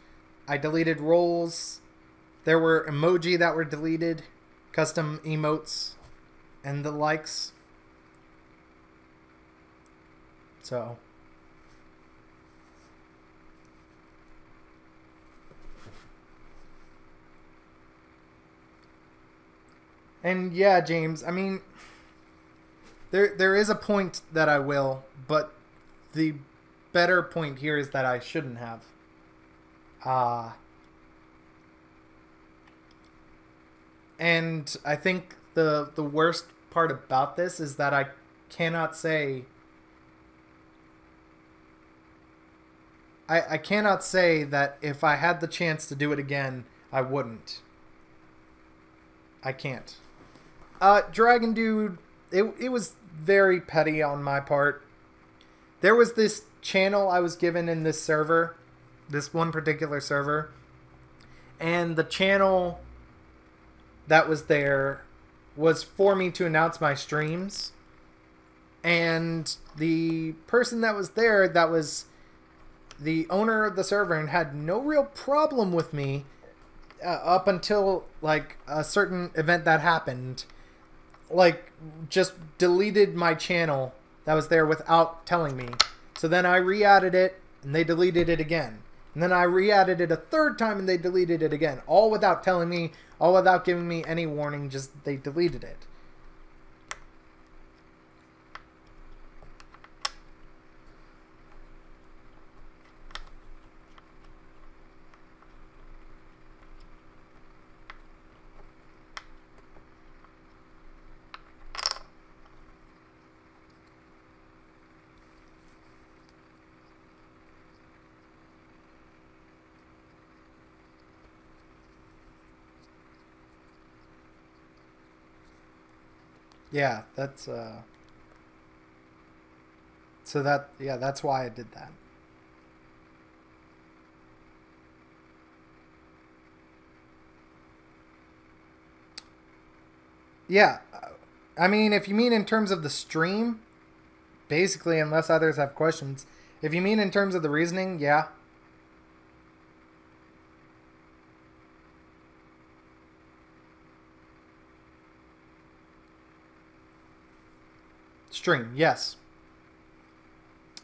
I deleted roles. There were emoji that were deleted, custom emotes, and the likes. So. And yeah, James, I mean, there is a point that I will, but the better point here is that I shouldn't have. And I think the worst part about this is that I cannot say I cannot say that if I had the chance to do it again, I wouldn't. I can't. Dragon Dude, it was very petty on my part. There was this channel I was given in this server, this one particular server, and the channel that was there was for me to announce my streams. And the person that was there, that was the owner of the server, and had no real problem with me up until like a certain event that happened. Like, just deleted my channel that was there without telling me. So then I re-added it, and they deleted it again. And then I re-added it a third time, and they deleted it again. All without telling me, all without giving me any warning, just they deleted it. Yeah, that's so that, yeah, that's why I did that. Yeah, I mean, if you mean in terms of the stream, basically, unless others have questions, if you mean in terms of the reasoning, yeah. Stream, yes.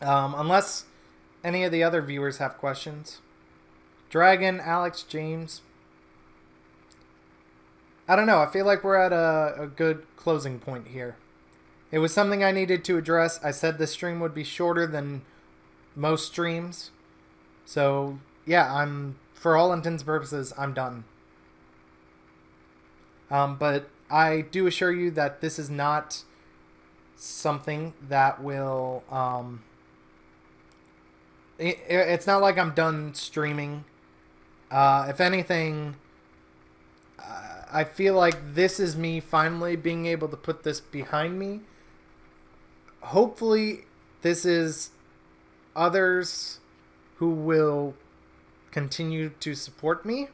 Unless any of the other viewers have questions. Dragon, Alex, James. I don't know. I feel like we're at a good closing point here. It was something I needed to address. I said this stream would be shorter than most streams. So, yeah, for all intents and purposes, I'm done. But I do assure you that this is not something that will... it's not like I'm done streaming. If anything... I feel like this is me finally being able to put this behind me. Hopefully, this is others who will continue to support me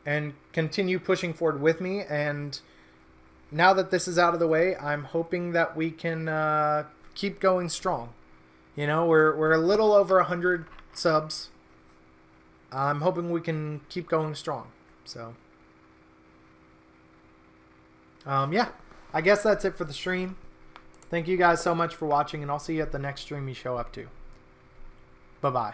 and continue pushing forward with me. And now that this is out of the way, I'm hoping that we can keep going strong. You know, we're a little over 100 subs. I'm hoping we can keep going strong. So... yeah, I guess that's it for the stream. Thank you guys so much for watching, and I'll see you at the next stream you show up to. Bye-bye.